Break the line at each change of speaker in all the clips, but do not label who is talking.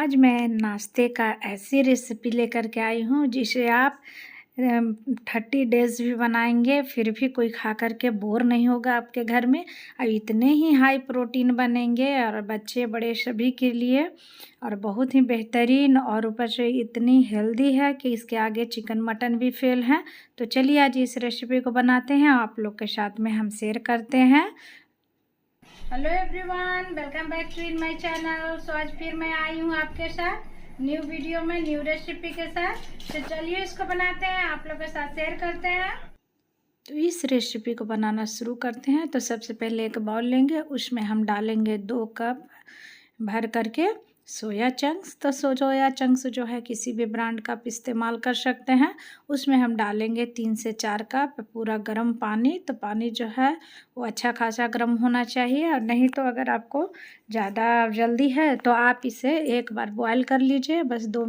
आज मैं नाश्ते का ऐसी रेसिपी लेकर के आई हूँ जिसे आप 30 डेज़ भी बनाएंगे फिर भी कोई खा कर के बोर नहीं होगा आपके घर में। और इतने ही हाई प्रोटीन बनेंगे और बच्चे बड़े सभी के लिए, और बहुत ही बेहतरीन, और ऊपर से इतनी हेल्दी है कि इसके आगे चिकन मटन भी फेल है। तो चलिए आज इस रेसिपी को बनाते हैं, आप लोग के साथ में हम शेयर करते हैं। Hello everyone, welcome back to in my channel. So आज फिर मैं आई हूँ आपके साथ न्यू वीडियो में न्यू रेसिपी के साथ। तो चलिए इसको बनाते हैं, आप लोग के साथ शेयर करते हैं। तो इस रेसिपी को बनाना शुरू करते हैं। तो सबसे पहले एक बाउल लेंगे, उसमें हम डालेंगे 2 कप भर करके सोया चंक्स। तो सोया चंक्स जो है किसी भी ब्रांड का आप इस्तेमाल कर सकते हैं। उसमें हम डालेंगे 3 से 4 कप पूरा गर्म पानी। तो पानी जो है वो अच्छा खासा गर्म होना चाहिए, और नहीं तो अगर आपको ज़्यादा जल्दी है तो आप इसे एक बार बॉयल कर लीजिए। बस 2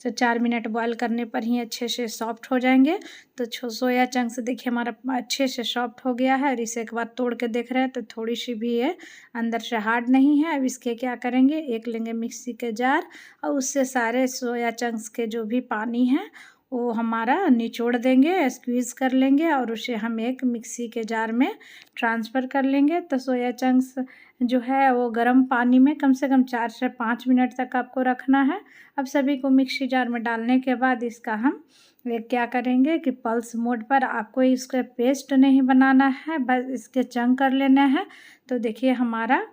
से 4 मिनट बॉयल करने पर ही अच्छे से सॉफ्ट हो जाएंगे। तो सोया चंक्स देखिए हमारा अच्छे से सॉफ्ट हो गया है, और इसे एक बार तोड़ के देख रहे हैं तो थोड़ी सी भी ये अंदर से हार्ड नहीं है। अब इसके क्या करेंगे, एक लेंगे मिक्सी के जार, और उससे सारे सोया चंक्स के जो भी पानी है वो हमारा निचोड़ देंगे, स्क्वीज़ कर लेंगे, और उसे हम एक मिक्सी के जार में ट्रांसफ़र कर लेंगे। तो सोया चंक्स जो है वो गर्म पानी में कम से कम 4 से 5 मिनट तक आपको रखना है। अब सभी को मिक्सी जार में डालने के बाद इसका हम क्या करेंगे कि पल्स मोड पर, आपको इसका पेस्ट नहीं बनाना है, बस इसके चंक कर लेना है। तो देखिए हमारा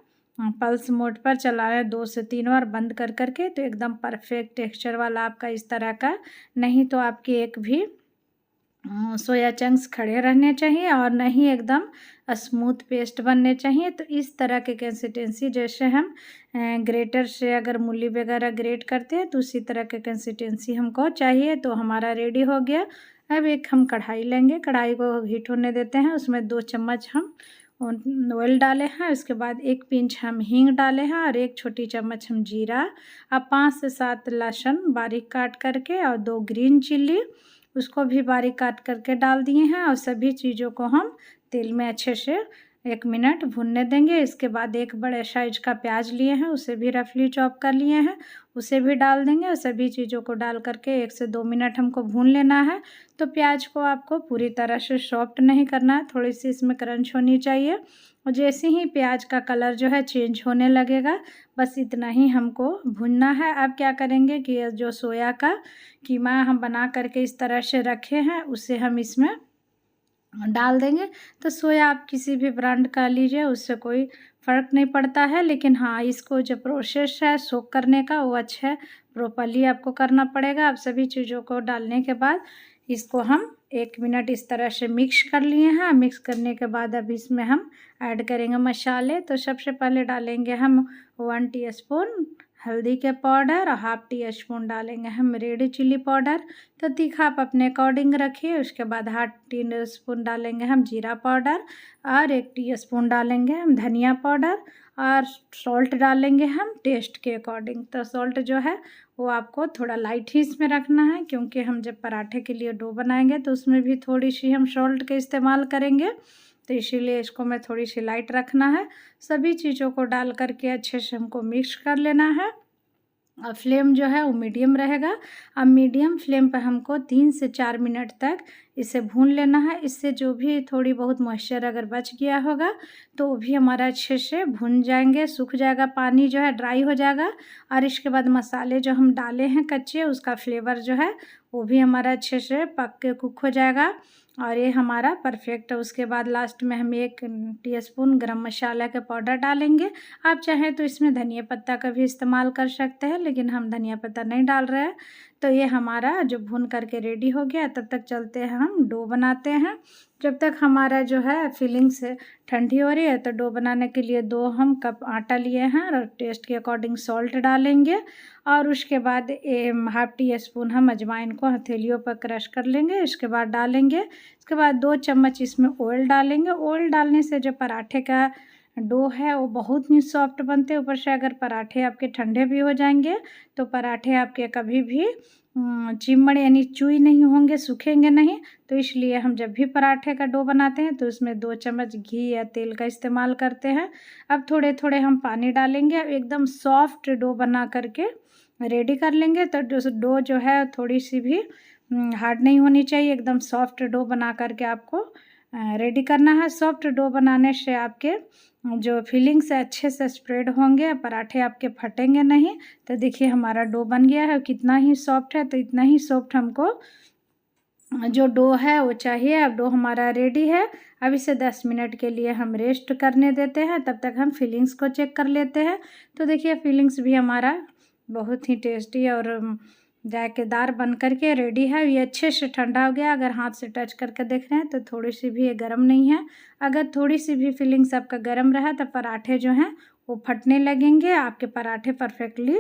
पल्स मोड पर चला है 2 से 3 बार बंद कर करके, तो एकदम परफेक्ट टेक्सचर वाला आपका इस तरह का, नहीं तो आपकी एक भी सोया चंक्स खड़े रहने चाहिए, और नहीं एकदम स्मूथ पेस्ट बनने चाहिए। तो इस तरह के कंसिस्टेंसी, जैसे हम ग्रेटर से अगर मूली वगैरह ग्रेट करते हैं तो उसी तरह के कंसिस्टेंसी हमको चाहिए। तो हमारा रेडी हो गया। अब एक हम कढ़ाई लेंगे, कढ़ाई को हीट होने देते हैं, उसमें 2 चम्मच हम ऑयल डाले हैं। उसके बाद 1 पिंच हम हींग डाले हैं, और 1 छोटी चम्मच हम जीरा, अब 5 से 7 लहसुन बारीक काट करके, और 2 ग्रीन चिल्ली उसको भी बारीक काट करके डाल दिए हैं। और सभी चीज़ों को हम तेल में अच्छे से 1 मिनट भूनने देंगे। इसके बाद 1 बड़े साइज का प्याज लिए हैं, उसे भी रफली चॉप कर लिए हैं, उसे भी डाल देंगे, और सभी चीज़ों को डाल करके 1 से 2 मिनट हमको भून लेना है। तो प्याज को आपको पूरी तरह से सॉफ्ट नहीं करना है, थोड़ी सी इसमें क्रंच होनी चाहिए। और जैसे ही प्याज का कलर जो है चेंज होने लगेगा, बस इतना ही हमको भूनना है। अब क्या करेंगे कि जो सोया का कीमा हम बना करके इस तरह से रखे हैं उसे हम इसमें डाल देंगे। तो सोया आप किसी भी ब्रांड का लीजिए, उससे कोई फ़र्क नहीं पड़ता है, लेकिन हाँ इसको जो प्रोसेस है सोक करने का वो अच्छा है, प्रॉपर्ली आपको करना पड़ेगा। अब सभी चीज़ों को डालने के बाद इसको हम 1 मिनट इस तरह से मिक्स कर लिए हैं। मिक्स करने के बाद अब इसमें हम ऐड करेंगे मसाले। तो सबसे पहले डालेंगे हम 1 टीस्पून हल्दी के पाउडर, और 1/2 टीस्पून डालेंगे हम रेड चिल्ली पाउडर। तो तीखा आप अपने अकॉर्डिंग रखिए। उसके बाद 1/2 टीस्पून डालेंगे हम जीरा पाउडर, और 1 टीस्पून डालेंगे हम धनिया पाउडर, और सॉल्ट डालेंगे हम टेस्ट के अकॉर्डिंग। तो सॉल्ट जो है वो आपको थोड़ा लाइट ही इसमें रखना है, क्योंकि हम जब पराठे के लिए डो बनाएंगे तो उसमें भी थोड़ी सी हम सॉल्ट का इस्तेमाल करेंगे, तो इसीलिए इसको मैं थोड़ी सी लाइट रखना है। सभी चीज़ों को डाल करके अच्छे से हमको मिक्स कर लेना है, और फ्लेम जो है वो मीडियम रहेगा। अब मीडियम फ्लेम पर हमको 3 से 4 मिनट तक इसे भून लेना है। इससे जो भी थोड़ी बहुत मॉइस्चर अगर बच गया होगा तो वो भी हमारा अच्छे से भून जाएंगे, सूख जाएगा, पानी जो है ड्राई हो जाएगा। और इसके बाद मसाले जो हम डाले हैं कच्चे, उसका फ्लेवर जो है वो भी हमारा अच्छे से पक के कुक हो जाएगा, और ये हमारा परफेक्ट है। उसके बाद लास्ट में हम 1 टीस्पून गरम मसाला का पाउडर डालेंगे। आप चाहें तो इसमें धनिया पत्ता का भी इस्तेमाल कर सकते हैं, लेकिन हम धनिया पत्ता नहीं डाल रहे हैं। तो ये हमारा जो भून करके रेडी हो गया, तब तक चलते हैं हम डो बनाते हैं। जब तक हमारा जो है फिलिंग से ठंडी हो रही है, तो डो बनाने के लिए 2 हम कप आटा लिए हैं, और टेस्ट के अकॉर्डिंग सॉल्ट डालेंगे, और उसके बाद 1/2 टीस्पून हम अजवाइन को हथेलियों पर क्रश कर लेंगे। इसके बाद डालेंगे, इसके बाद 2 चम्मच इसमें ऑयल डालेंगे। ऑयल डालने से जो पराठे का डो है वो बहुत ही सॉफ्ट बनते हैं। ऊपर से अगर पराठे आपके ठंडे भी हो जाएंगे तो पराठे आपके कभी भी चिमड़ यानी चुई नहीं होंगे, सूखेंगे नहीं। तो इसलिए हम जब भी पराठे का डो बनाते हैं तो उसमें 2 चम्मच घी या तेल का इस्तेमाल करते हैं। अब थोड़े थोड़े हम पानी डालेंगे। अब एकदम सॉफ्ट डो बना करके रेडी कर लेंगे। तो जो डो जो है थोड़ी सी भी हार्ड नहीं होनी चाहिए, एकदम सॉफ्ट डो बना करके आपको रेडी करना है। सॉफ्ट डो बनाने से आपके जो फिलिंग्स है अच्छे से स्प्रेड होंगे, पराठे आपके फटेंगे नहीं। तो देखिए हमारा डो बन गया है, कितना ही सॉफ्ट है। तो इतना ही सॉफ्ट हमको जो डो है वो चाहिए। अब डो हमारा रेडी है। अब इसे 10 मिनट के लिए हम रेस्ट करने देते हैं, तब तक हम फिलिंग्स को चेक कर लेते हैं। तो देखिए फिलिंग्स भी हमारा बहुत ही टेस्टी और जायकेदार बन करके रेडी है। ये अच्छे से ठंडा हो गया। अगर हाथ से टच करके देख रहे हैं तो थोड़ी सी भी ये गर्म नहीं है। अगर थोड़ी सी भी फिलिंग्स आपका गर्म रहा तो पराठे जो हैं वो फटने लगेंगे, आपके पराठे परफेक्टली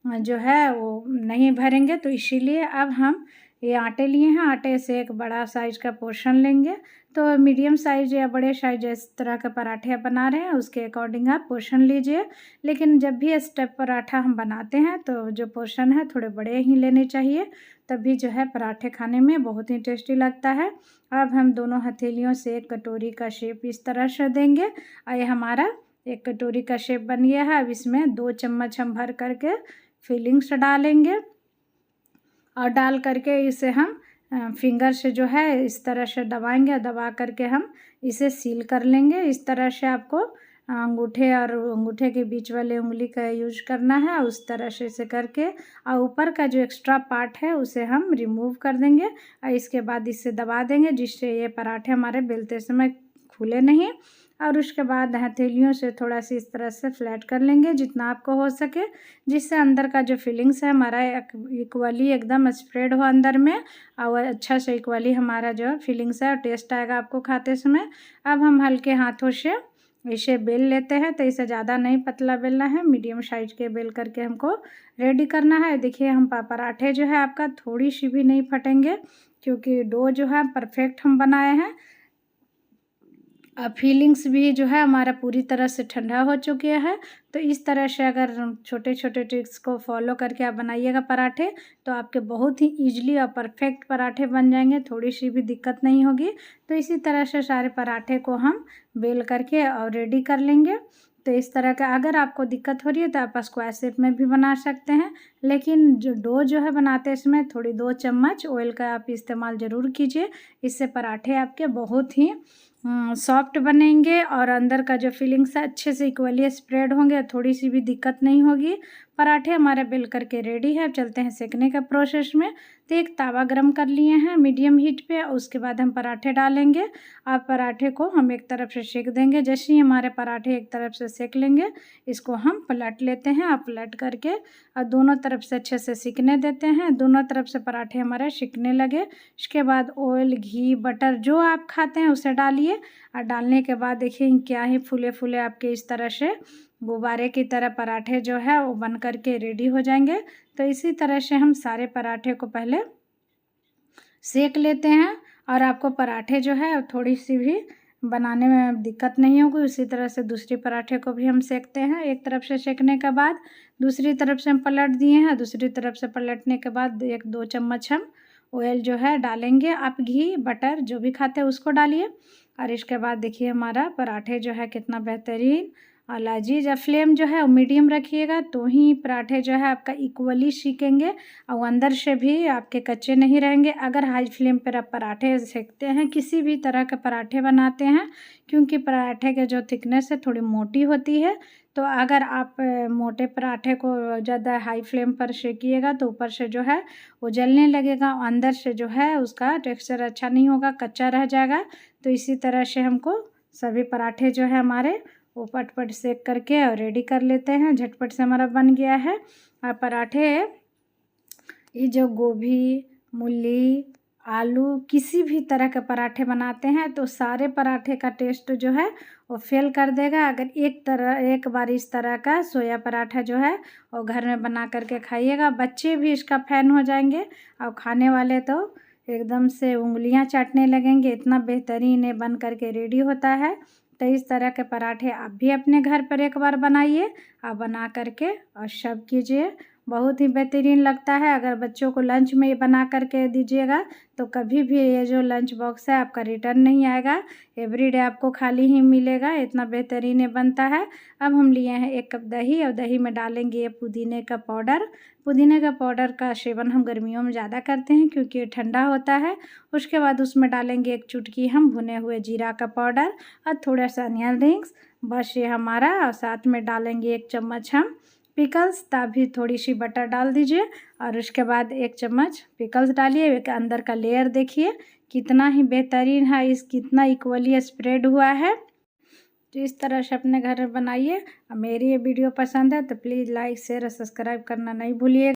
जो है वो नहीं भरेंगे। तो इसीलिए अब हम ये आटे लिए हैं, आटे से एक बड़ा साइज़ का पोर्शन लेंगे। तो मीडियम साइज़ या बड़े साइज़ जिस तरह के पराठे आप बना रहे हैं उसके अकॉर्डिंग आप पोर्शन लीजिए। लेकिन जब भी स्टेप पराठा हम बनाते हैं तो जो पोर्शन है थोड़े बड़े ही लेने चाहिए, तभी जो है पराठे खाने में बहुत ही टेस्टी लगता है। अब हम दोनों हथेलियों से एक कटोरी का शेप इस तरह से देंगे और ये हमारा एक कटोरी का शेप बन गया है। अब इसमें 2 चम्मच हम भर करके फिलिंग्स डालेंगे और डाल करके इसे हम फिंगर से जो है इस तरह से दबाएंगे। दबा करके हम इसे सील कर लेंगे। इस तरह से आपको अंगूठे और अंगूठे के बीच वाले उंगली का यूज करना है। उस तरह से इसे करके और ऊपर का जो एक्स्ट्रा पार्ट है उसे हम रिमूव कर देंगे और इसके बाद इसे दबा देंगे, जिससे ये पराठे हमारे बेलते समय खुले नहीं। और उसके बाद हथेलियों से थोड़ा सा इस तरह से फ्लैट कर लेंगे जितना आपको हो सके, जिससे अंदर का जो फिलिंग्स है हमारा इक्वली एकदम स्प्रेड हो अंदर में और अच्छा से इक्वली हमारा जो फिलिंग्स है टेस्ट आएगा आपको खाते समय। अब हम हल्के हाथों से इसे बेल लेते हैं। तो इसे ज़्यादा नहीं पतला बेलना है, मीडियम साइज के बेल करके हमको रेडी करना है। देखिए हम पराठे जो है आपका थोड़ी सी भी नहीं फटेंगे, क्योंकि डो जो है परफेक्ट हम बनाए हैं। फीलिंग्स भी जो है हमारा पूरी तरह से ठंडा हो चुके हैं। तो इस तरह से अगर छोटे छोटे ट्रिक्स को फॉलो करके आप बनाइएगा पराठे, तो आपके बहुत ही ईजिली और परफेक्ट पराठे बन जाएंगे, थोड़ी सी भी दिक्कत नहीं होगी। तो इसी तरह से सारे पराठे को हम बेल करके और रेडी कर लेंगे। तो इस तरह का अगर आपको दिक्कत हो रही है तो आप स्क्वायर शेप में भी बना सकते हैं, लेकिन जो डो जो है बनाते इसमें थोड़ी 2 चम्मच ऑयल का आप इस्तेमाल ज़रूर कीजिए। इससे पराठे आपके बहुत ही सॉफ्ट बनेंगे और अंदर का जो फिलिंग्स है अच्छे से इक्वली स्प्रेड होंगे, थोड़ी सी भी दिक्कत नहीं होगी। पराठे हमारे बेल करके रेडी है। अब चलते हैं सेकने का प्रोसेस में। तो एक तवा गरम कर लिए हैं मीडियम हीट पे, उसके बाद हम पराठे डालेंगे। अब पराठे को हम एक तरफ से सेक देंगे। जैसे ही हमारे पराठे एक तरफ से सेक लेंगे, इसको हम पलट लेते हैं। अब पलट करके और दोनों तरफ से अच्छे से सिकने देते हैं। दोनों तरफ से पराठे हमारे सिकने लगे, इसके बाद ऑयल, घी, बटर जो आप खाते हैं उसे डालिए। और डालने के बाद देखिए क्या ही फूले फूले आपके इस तरह से गुब्बारे की तरह पराठे जो है वो बन करके रेडी हो जाएंगे। तो इसी तरह से हम सारे पराठे को पहले सेक लेते हैं और आपको पराठे जो है थोड़ी सी भी बनाने में दिक्कत नहीं होगी। उसी तरह से दूसरी पराठे को भी हम सेकते हैं। एक तरफ से सेकने के बाद दूसरी तरफ से हम पलट दिए हैं। दूसरी तरफ से पलटने के बाद 1-2 चम्मच हम ऑयल जो है डालेंगे। आप घी, बटर जो भी खाते हैं उसको डालिए। और इसके बाद देखिए हमारा पराठे जो है कितना बेहतरीन और लजीज। फ्लेम जो है वो मीडियम रखिएगा, तो ही पराठे जो है आपका इक्वली सीखेंगे और अंदर से भी आपके कच्चे नहीं रहेंगे। अगर हाई फ्लेम पर आप पराठे सेकते हैं, किसी भी तरह के पराठे बनाते हैं, क्योंकि पराठे के जो थिकनेस है थोड़ी मोटी होती है, तो अगर आप मोटे पराठे को ज़्यादा हाई फ्लेम पर सेकिएगा तो ऊपर से जो है वो जलने लगेगा, अंदर से जो है उसका टेक्सचर अच्छा नहीं होगा, कच्चा रह जाएगा। तो इसी तरह से हमको सभी पराठे जो है हमारे वो पट सेक करके और रेडी कर लेते हैं। झटपट से हमारा बन गया है। और पराठे ये जो गोभी, मूली, आलू किसी भी तरह के पराठे बनाते हैं तो सारे पराठे का टेस्ट जो है वो फेल कर देगा। अगर एक बार इस तरह का सोया पराठा जो है वो घर में बना करके खाइएगा, बच्चे भी इसका फ़ैन हो जाएंगे और खाने वाले तो एकदम से उंगलियां चाटने लगेंगे। इतना बेहतरीन ये बन करके रेडी होता है। तो इस तरह के पराठे आप भी अपने घर पर एक बार बनाइए और बना करके और सर्व कीजिए। बहुत ही बेहतरीन लगता है। अगर बच्चों को लंच में ये बना करके दीजिएगा तो कभी भी ये जो लंच बॉक्स है आपका रिटर्न नहीं आएगा, एवरीडे आपको खाली ही मिलेगा। इतना बेहतरीन ये बनता है। अब हम लिए हैं 1 कप दही और दही में डालेंगे ये पुदीने का पाउडर। पुदीने का पाउडर का सेवन हम गर्मियों में ज़्यादा करते हैं क्योंकि ये ठंडा होता है। उसके बाद उसमें डालेंगे 1 चुटकी हम भुने हुए जीरा का पाउडर और थोड़ा सा अनियन रिंग्स, बस ये हमारा। और साथ में डालेंगे 1 चम्मच हम पिकल्स, तभी थोड़ी सी बटर डाल दीजिए और उसके बाद 1 चम्मच पिकल्स डालिए। एक अंदर का लेयर देखिए कितना ही बेहतरीन है, कितना इक्वली स्प्रेड हुआ है। तो इस तरह से अपने घर में बनाइए। और मेरी ये वीडियो पसंद है तो प्लीज़ लाइक शेयर और सब्सक्राइब करना नहीं भूलिएगा।